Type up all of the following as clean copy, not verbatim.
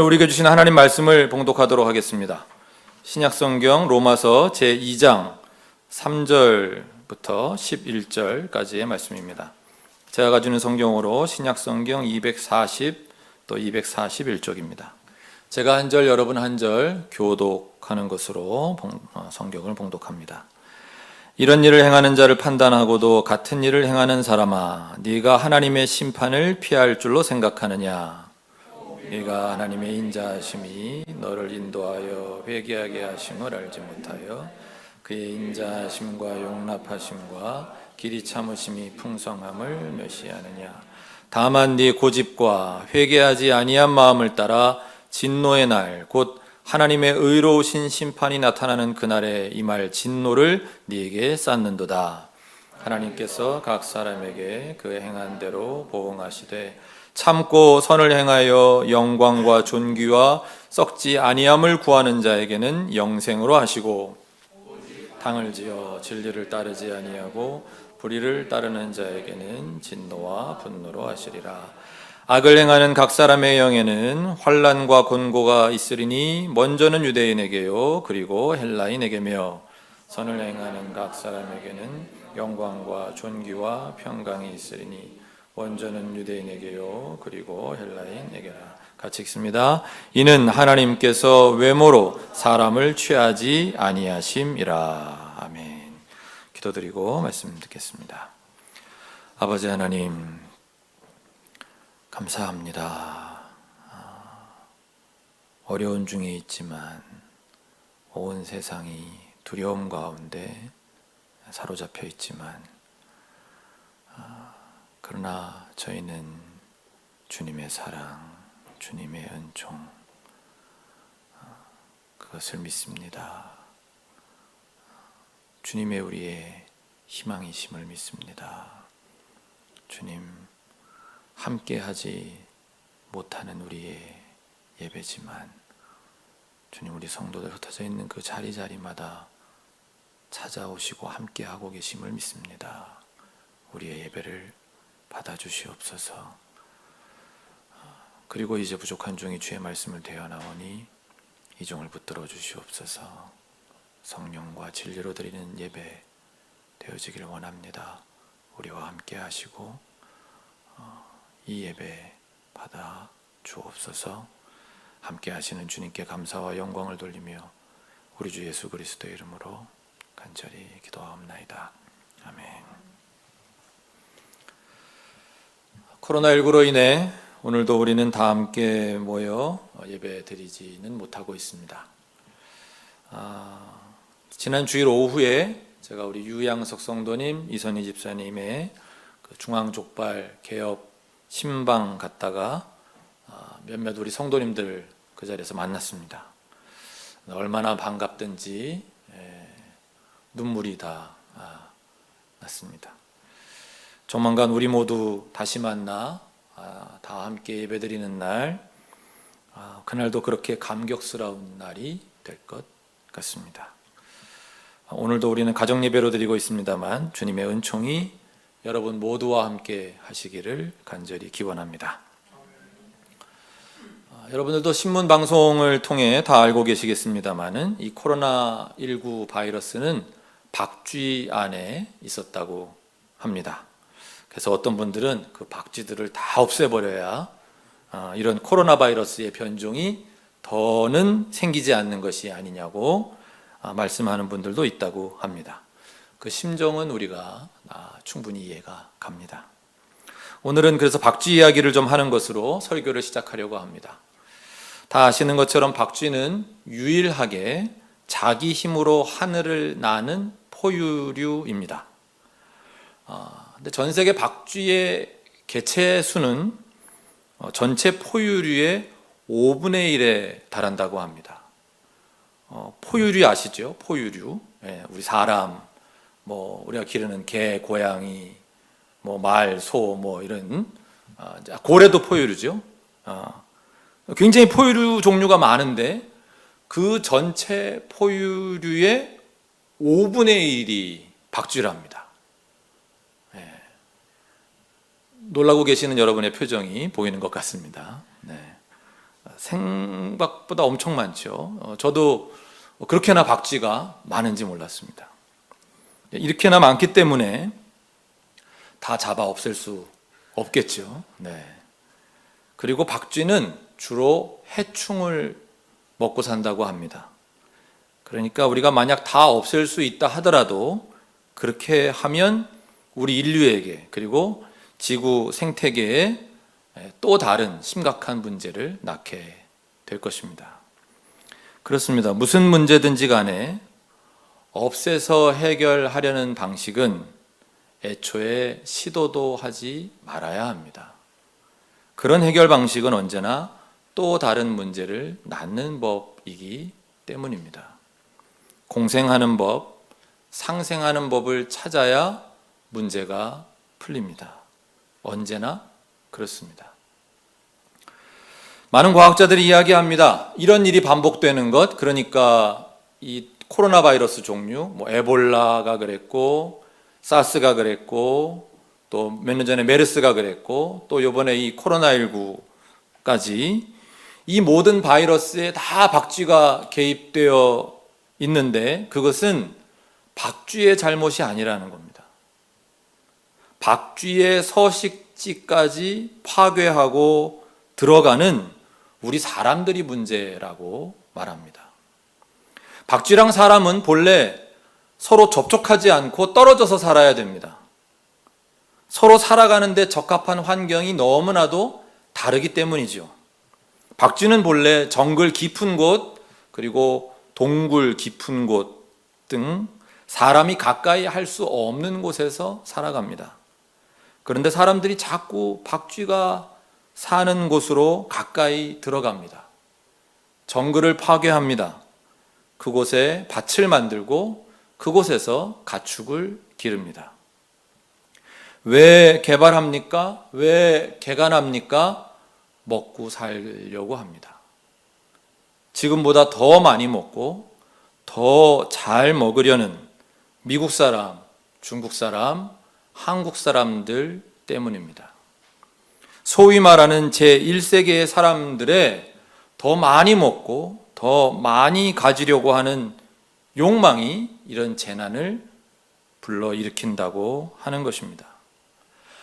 우리에게 주신 하나님 말씀을 봉독하도록 하겠습니다. 신약성경 로마서 제2장 3절부터 11절까지의 말씀입니다. 제가 가지고 있는 성경으로 신약성경 240 또 241쪽입니다. 제가 한 절 여러분 한 절 교독하는 것으로 성경을 봉독합니다. 이런 일을 행하는 자를 판단하고도 같은 일을 행하는 사람아, 네가 하나님의 심판을 피할 줄로 생각하느냐? 네가 하나님의 인자하심이 너를 인도하여 회개하게 하심을 알지 못하여 그의 인자하심과 용납하심과 길이 참으심이 풍성함을 멸시하느냐? 다만 네 고집과 회개하지 아니한 마음을 따라 진노의 날 곧 하나님의 의로우신 심판이 나타나는 그날에 임할 진노를 네게 쌓는도다. 하나님께서 각 사람에게 그 행한 대로 보응하시되 참고 선을 행하여 영광과 존귀와 썩지 아니함을 구하는 자에게는 영생으로 하시고, 당을 지어 진리를 따르지 아니하고 불의를 따르는 자에게는 진노와 분노로 하시리라. 악을 행하는 각 사람의 영에는 환난과 곤고가 있으리니 먼저는 유대인에게요 그리고 헬라인에게며, 선을 행하는 각 사람에게는 영광과 존귀와 평강이 있으리니 먼저는 유대인에게요 그리고 헬라인에게라. 같이 읽습니다. 이는 하나님께서 외모로 사람을 취하지 아니하심이라. 아멘. 기도드리고 말씀 듣겠습니다. 아버지 하나님, 감사합니다. 어려운 중에 있지만 온 세상이 두려움 가운데 사로잡혀 있지만, 그러나 저희는 주님의 사랑, 주님의 은총, 그것을 믿습니다. 주님의 우리의 희망이심을 믿습니다. 주님, 함께하지 못하는 우리의 예배지만 주님, 우리 성도들 흩어져 있는 그 자리자리마다 찾아오시고 함께하고 계심을 믿습니다. 우리의 예배를 받아주시옵소서. 그리고 이제 부족한 종이 주의 말씀을 대하나오니 이 종을 붙들어 주시옵소서. 성령과 진리로 드리는 예배 되어지기를 원합니다. 우리와 함께 하시고 이 예배 받아 주옵소서. 함께 하시는 주님께 감사와 영광을 돌리며 우리 주 예수 그리스도의 이름으로 간절히 기도하옵나이다. 아멘. 코로나19로 인해 오늘도 우리는 다 함께 모여 예배 드리지는 못하고 있습니다. 지난 주일 오후에 제가 우리 유양석 성도님, 이선희 집사님의 그 중앙족발 개업 신방 갔다가 몇몇 우리 성도님들 그 자리에서 만났습니다. 얼마나 반갑든지 눈물이 다 났습니다. 조만간 우리 모두 다시 만나 다 함께 예배드리는 날, 그날도 그렇게 감격스러운 날이 될 것 같습니다. 오늘도 우리는 가정 예배로 드리고 있습니다만 주님의 은총이 여러분 모두와 함께 하시기를 간절히 기원합니다. 여러분들도 신문 방송을 통해 다 알고 계시겠습니다만은 이 코로나19 바이러스는 박쥐 안에 있었다고 합니다. 그래서 어떤 분들은 그 박쥐들을 다 없애버려야 이런 코로나 바이러스의 변종이 더는 생기지 않는 것이 아니냐고 말씀하는 분들도 있다고 합니다. 그 심정은 우리가 충분히 이해가 갑니다. 오늘은 그래서 박쥐 이야기를 좀 하는 것으로 설교를 시작하려고 합니다. 다 아시는 것처럼 박쥐는 유일하게 자기 힘으로 하늘을 나는 포유류입니다. 근데 전 세계 박쥐의 개체 수는 전체 포유류의 5분의 1에 달한다고 합니다. 포유류 아시죠? 포유류. 우리 사람, 우리가 기르는 개, 고양이, 말, 소, 이런 고래도 포유류죠. 굉장히 포유류 종류가 많은데 그 전체 포유류의 5분의 1이 박쥐랍니다. 놀라고 계시는 여러분의 표정이 보이는 것 같습니다. 생각보다 엄청 많죠. 저도 그렇게나 박쥐가 많은지 몰랐습니다. 이렇게나 많기 때문에 다 잡아 없앨 수 없겠죠. 네. 그리고 박쥐는 주로 해충을 먹고 산다고 합니다. 그러니까 우리가 만약 다 없앨 수 있다 하더라도 그렇게 하면 우리 인류에게 그리고 지구 생태계에 또 다른 심각한 문제를 낳게 될 것입니다. 그렇습니다. 무슨 문제든지 간에 없애서 해결하려는 방식은 애초에 시도도 하지 말아야 합니다. 그런 해결 방식은 언제나 또 다른 문제를 낳는 법이기 때문입니다. 공생하는 법, 상생하는 법을 찾아야 문제가 풀립니다. 언제나 그렇습니다. 많은 과학자들이 이야기합니다. 이런 일이 반복되는 것, 그러니까 이 코로나 바이러스 종류, 에볼라가 그랬고, 사스가 그랬고, 또 몇 년 전에 메르스가 그랬고, 또 이번에 이 코로나19까지 이 모든 바이러스에 다 박쥐가 개입되어 있는데 그것은 박쥐의 잘못이 아니라는 겁니다. 박쥐의 서식지까지 파괴하고 들어가는 우리 사람들이 문제라고 말합니다. 박쥐랑 사람은 본래 서로 접촉하지 않고 떨어져서 살아야 됩니다. 서로 살아가는데 적합한 환경이 너무나도 다르기 때문이죠. 박쥐는 본래 정글 깊은 곳, 그리고 동굴 깊은 곳 등 사람이 가까이 할 수 없는 곳에서 살아갑니다. 그런데 사람들이 자꾸 박쥐가 사는 곳으로 가까이 들어갑니다. 정글을 파괴합니다. 그곳에 밭을 만들고 그곳에서 가축을 기릅니다. 왜 개발합니까? 왜 개간합니까? 먹고 살려고 합니다. 지금보다 더 많이 먹고 더 잘 먹으려는 미국 사람, 중국 사람, 한국 사람들 때문입니다. 소위 말하는 제1세계의 사람들의 더 많이 먹고 더 많이 가지려고 하는 욕망이 이런 재난을 불러일으킨다고 하는 것입니다.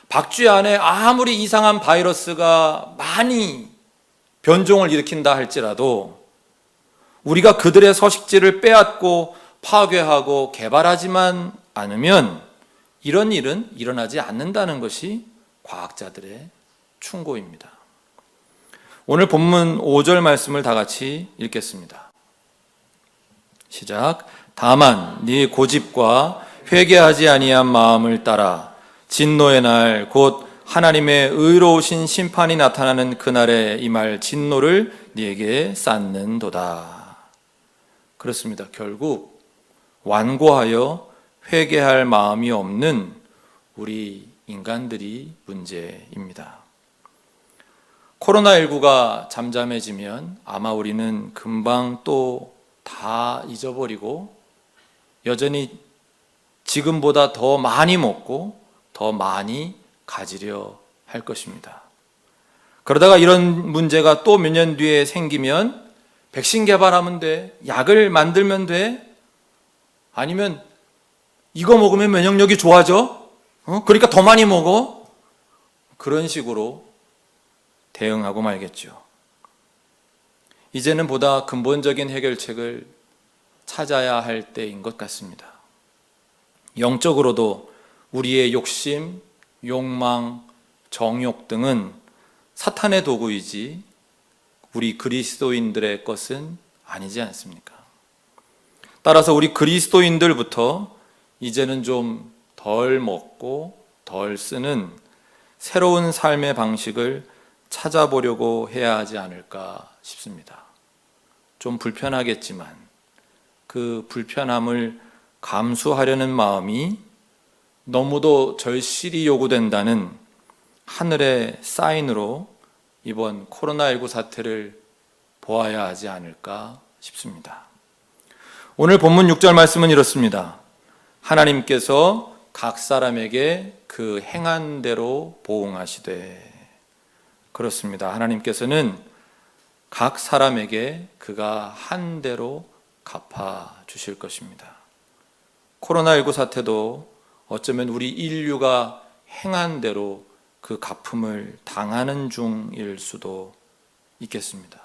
박쥐 안에 아무리 이상한 바이러스가 많이 변종을 일으킨다 할지라도 우리가 그들의 서식지를 빼앗고 파괴하고 개발하지만 않으면 이런 일은 일어나지 않는다는 것이 과학자들의 충고입니다. 오늘 본문 5절 말씀을 다 같이 읽겠습니다. 시작. 다만 네 고집과 회개하지 아니한 마음을 따라 진노의 날 곧 하나님의 의로우신 심판이 나타나는 그날에 임할 진노를 네게 쌓는도다. 그렇습니다. 결국 완고하여 회개할 마음이 없는 우리 인간들이 문제입니다. 코로나19가 잠잠해지면 아마 우리는 금방 또 다 잊어버리고 여전히 지금보다 더 많이 먹고 더 많이 가지려 할 것입니다. 그러다가 이런 문제가 또 몇 년 뒤에 생기면 백신 개발하면 돼, 약을 만들면 돼, 아니면 이거 먹으면 면역력이 좋아져, 그러니까 더 많이 먹어, 그런 식으로 대응하고 말겠죠. 이제는 보다 근본적인 해결책을 찾아야 할 때인 것 같습니다. 영적으로도 우리의 욕심, 욕망, 정욕 등은 사탄의 도구이지 우리 그리스도인들의 것은 아니지 않습니까? 따라서 우리 그리스도인들부터 이제는 좀 덜 먹고 덜 쓰는 새로운 삶의 방식을 찾아보려고 해야 하지 않을까 싶습니다. 좀 불편하겠지만 그 불편함을 감수하려는 마음이 너무도 절실히 요구된다는 하늘의 사인으로 이번 코로나19 사태를 보아야 하지 않을까 싶습니다. 오늘 본문 6절 말씀은 이렇습니다. 하나님께서 각 사람에게 그 행한 대로 보응하시되. 그렇습니다. 하나님께서는 각 사람에게 그가 한 대로 갚아 주실 것입니다. 코로나19 사태도 어쩌면 우리 인류가 행한 대로 그 갚음을 당하는 중일 수도 있겠습니다.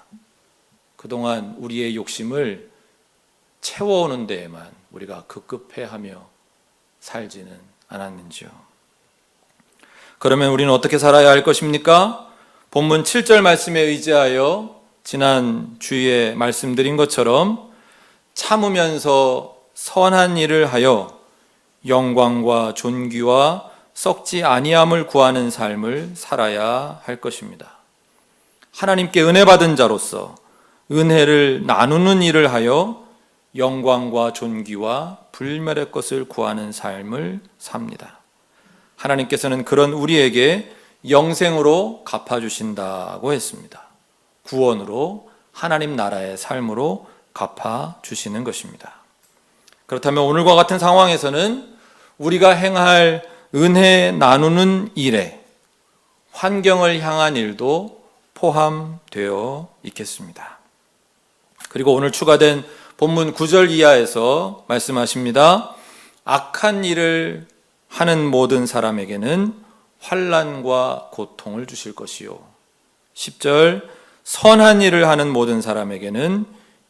그동안 우리의 욕심을 채워오는 데에만 우리가 급급해하며 살지는 않았는지요. 그러면 우리는 어떻게 살아야 할 것입니까? 본문 7절 말씀에 의지하여 지난 주에 말씀드린 것처럼 참으면서 선한 일을 하여 영광과 존귀와 썩지 아니함을 구하는 삶을 살아야 할 것입니다. 하나님께 은혜 받은 자로서 은혜를 나누는 일을 하여 영광과 존귀와 불멸의 것을 구하는 삶을 삽니다. 하나님께서는 그런 우리에게 영생으로 갚아주신다고 했습니다. 구원으로, 하나님 나라의 삶으로 갚아주시는 것입니다. 그렇다면 오늘과 같은 상황에서는 우리가 행할 은혜 나누는 일에 환경을 향한 일도 포함되어 있겠습니다. 그리고 오늘 추가된 본문 9절 이하에서 말씀하십니다. 악한 일을 하는 모든 사람에게는 환난과 고통을 주실 것이요. 10절 선한 일을 하는 모든 사람에게는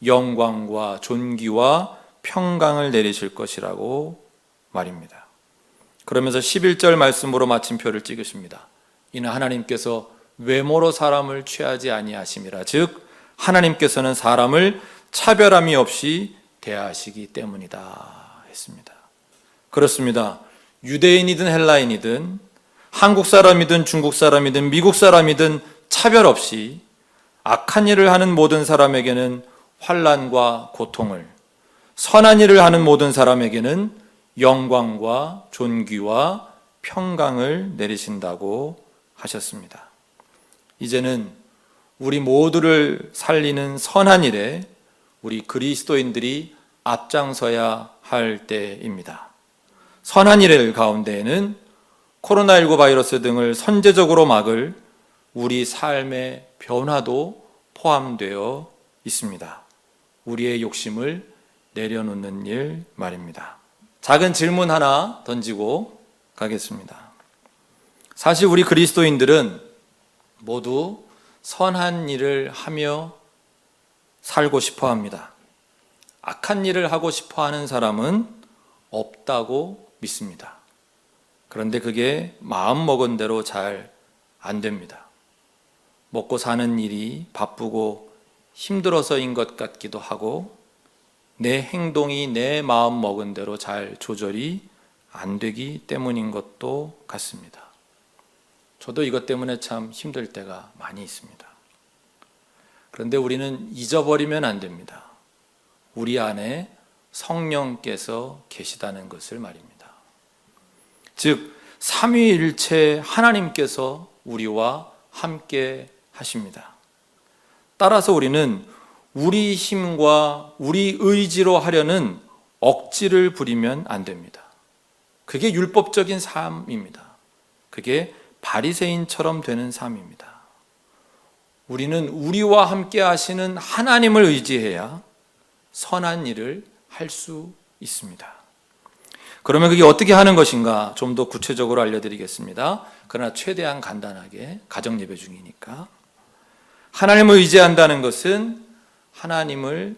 영광과 존귀와 평강을 내리실 것이라고 말입니다. 그러면서 11절 말씀으로 마침표를 찍으십니다. 이는 하나님께서 외모로 사람을 취하지 아니하심이라. 즉 하나님께서는 사람을 차별함이 없이 대하시기 때문이다 했습니다. 그렇습니다. 유대인이든 헬라인이든 한국 사람이든 중국 사람이든 미국 사람이든 차별 없이 악한 일을 하는 모든 사람에게는 환난과 고통을, 선한 일을 하는 모든 사람에게는 영광과 존귀와 평강을 내리신다고 하셨습니다. 이제는 우리 모두를 살리는 선한 일에 우리 그리스도인들이 앞장서야 할 때입니다. 선한 일 가운데에는 코로나19 바이러스 등을 선제적으로 막을 우리 삶의 변화도 포함되어 있습니다. 우리의 욕심을 내려놓는 일 말입니다. 작은 질문 하나 던지고 가겠습니다. 사실 우리 그리스도인들은 모두 선한 일을 하며 살고 싶어 합니다. 악한 일을 하고 싶어 하는 사람은 없다고 믿습니다. 그런데 그게 마음먹은 대로 잘 안 됩니다. 먹고 사는 일이 바쁘고 힘들어서인 것 같기도 하고 내 행동이 내 마음 먹은 대로 잘 조절이 안 되기 때문인 것도 같습니다. 저도 이것 때문에 참 힘들 때가 많이 있습니다. 그런데 우리는 잊어버리면 안 됩니다. 우리 안에 성령께서 계시다는 것을 말입니다. 즉 삼위일체 하나님께서 우리와 함께 하십니다. 따라서 우리는 우리 힘과 우리 의지로 하려는 억지를 부리면 안 됩니다. 그게 율법적인 삶입니다. 그게 바리새인처럼 되는 삶입니다. 우리는 우리와 함께 하시는 하나님을 의지해야 선한 일을 할 수 있습니다. 그러면 그게 어떻게 하는 것인가 좀 더 구체적으로 알려드리겠습니다. 그러나 최대한 간단하게, 가정 예배 중이니까. 하나님을 의지한다는 것은 하나님을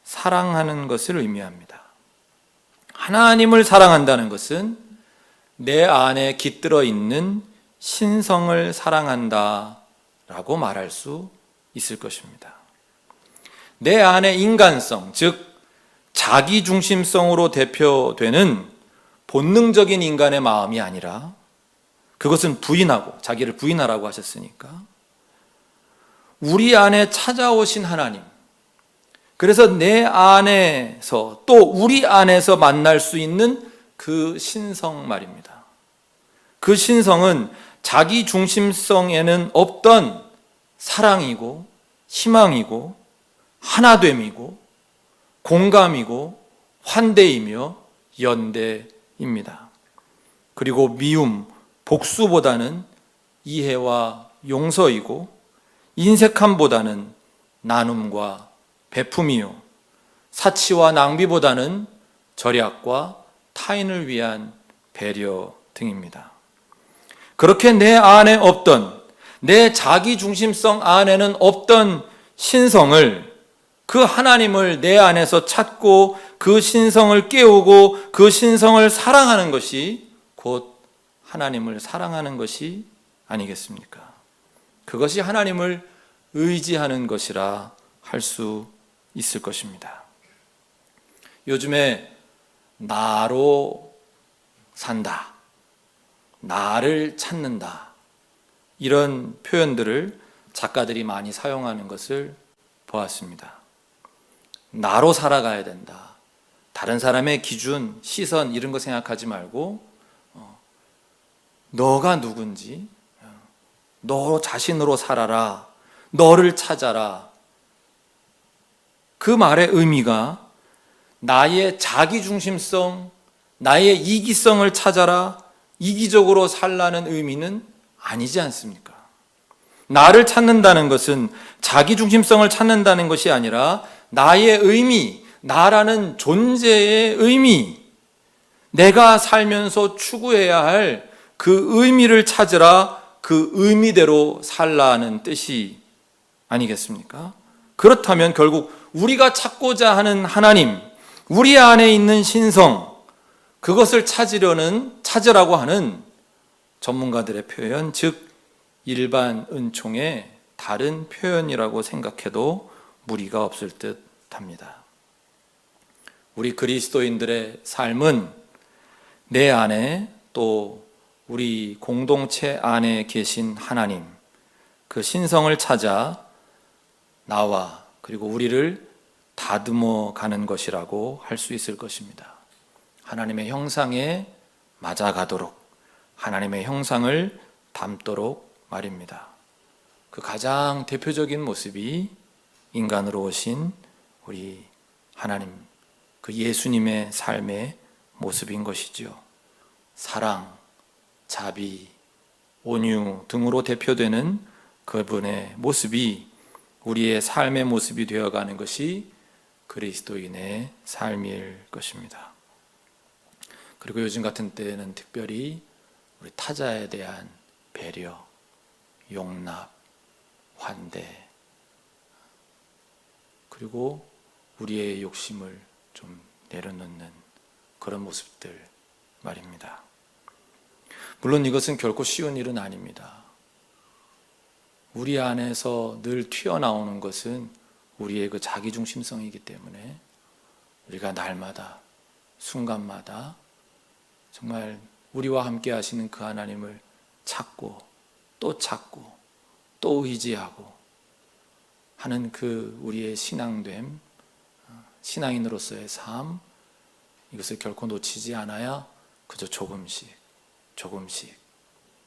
사랑하는 것을 의미합니다. 하나님을 사랑한다는 것은 내 안에 깃들어 있는 신성을 사랑한다 라고 말할 수 있을 것입니다. 내 안의 인간성, 즉 자기중심성으로 대표되는 본능적인 인간의 마음이 아니라 그것은 부인하고, 자기를 부인하라고 하셨으니까 우리 안에 찾아오신 하나님, 그래서 내 안에서 또 우리 안에서 만날 수 있는 그 신성 말입니다. 그 신성은 자기 중심성에는 없던 사랑이고 희망이고 하나됨이고 공감이고 환대이며 연대입니다. 그리고 미움, 복수보다는 이해와 용서이고 인색함보다는 나눔과 베품이요 사치와 낭비보다는 절약과 타인을 위한 배려 등입니다. 그렇게 내 안에 없던, 내 자기 중심성 안에는 없던 신성을, 그 하나님을 내 안에서 찾고 그 신성을 깨우고 그 신성을 사랑하는 것이 곧 하나님을 사랑하는 것이 아니겠습니까? 그것이 하나님을 의지하는 것이라 할 수 있을 것입니다. 요즘에 나로 산다, 나를 찾는다, 이런 표현들을 작가들이 많이 사용하는 것을 보았습니다. 나로 살아가야 된다. 다른 사람의 기준, 시선 이런 거 생각하지 말고 너가 누군지, 너 자신으로 살아라, 너를 찾아라. 그 말의 의미가 나의 자기중심성, 나의 이기성을 찾아라, 이기적으로 살라는 의미는 아니지 않습니까? 나를 찾는다는 것은 자기중심성을 찾는다는 것이 아니라 나의 의미, 나라는 존재의 의미, 내가 살면서 추구해야 할 그 의미를 찾으라, 그 의미대로 살라는 뜻이 아니겠습니까? 그렇다면 결국 우리가 찾고자 하는 하나님, 우리 안에 있는 신성, 그것을 찾으라고 하는 전문가들의 표현, 즉 일반 은총의 다른 표현이라고 생각해도 무리가 없을 듯합니다. 우리 그리스도인들의 삶은 내 안에 또 우리 공동체 안에 계신 하나님, 그 신성을 찾아 나와 그리고 우리를 다듬어 가는 것이라고 할 수 있을 것입니다. 하나님의 형상에 맞아가도록, 하나님의 형상을 담도록 말입니다. 그 가장 대표적인 모습이 인간으로 오신 우리 하나님, 그 예수님의 삶의 모습인 것이죠. 사랑, 자비, 온유 등으로 대표되는 그분의 모습이 우리의 삶의 모습이 되어가는 것이 그리스도인의 삶일 것입니다. 그리고 요즘 같은 때는 특별히 우리 타자에 대한 배려, 용납, 환대, 그리고 우리의 욕심을 좀 내려놓는 그런 모습들 말입니다. 물론 이것은 결코 쉬운 일은 아닙니다. 우리 안에서 늘 튀어나오는 것은 우리의 그 자기중심성이기 때문에 우리가 날마다, 순간마다 정말 우리와 함께 하시는 그 하나님을 찾고 또 의지하고 하는 그 우리의 신앙됨, 신앙인으로서의 삶, 이것을 결코 놓치지 않아야 그저 조금씩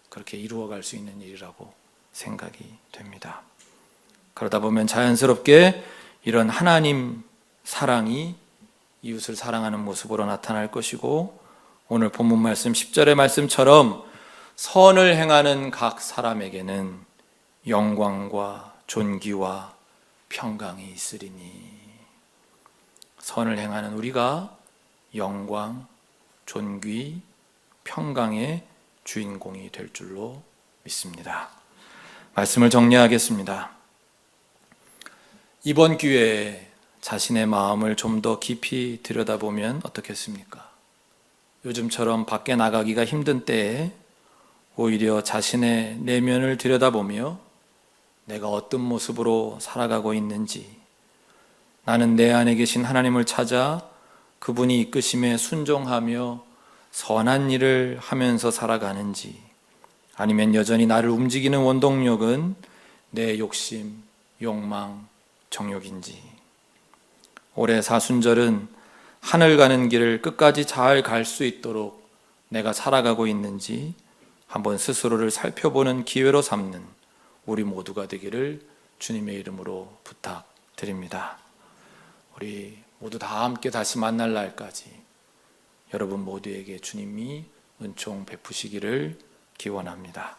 그렇게 이루어갈 수 있는 일이라고 생각이 됩니다. 그러다 보면 자연스럽게 이런 하나님 사랑이 이웃을 사랑하는 모습으로 나타날 것이고, 오늘 본문 말씀 10절의 말씀처럼 선을 행하는 각 사람에게는 영광과 존귀와 평강이 있으리니, 선을 행하는 우리가 영광, 존귀, 평강의 주인공이 될 줄로 믿습니다. 말씀을 정리하겠습니다. 이번 기회에 자신의 마음을 좀 더 깊이 들여다보면 어떻겠습니까? 요즘처럼 밖에 나가기가 힘든 때에 오히려 자신의 내면을 들여다보며 내가 어떤 모습으로 살아가고 있는지, 나는 내 안에 계신 하나님을 찾아 그분이 이끄심에 순종하며 선한 일을 하면서 살아가는지, 아니면 여전히 나를 움직이는 원동력은 내 욕심, 욕망, 정욕인지. 올해 사순절은 하늘 가는 길을 끝까지 잘 갈 수 있도록 내가 살아가고 있는지 한번 스스로를 살펴보는 기회로 삼는 우리 모두가 되기를 주님의 이름으로 부탁드립니다. 우리 모두 다 함께 다시 만날 날까지 여러분 모두에게 주님이 은총 베푸시기를 기원합니다.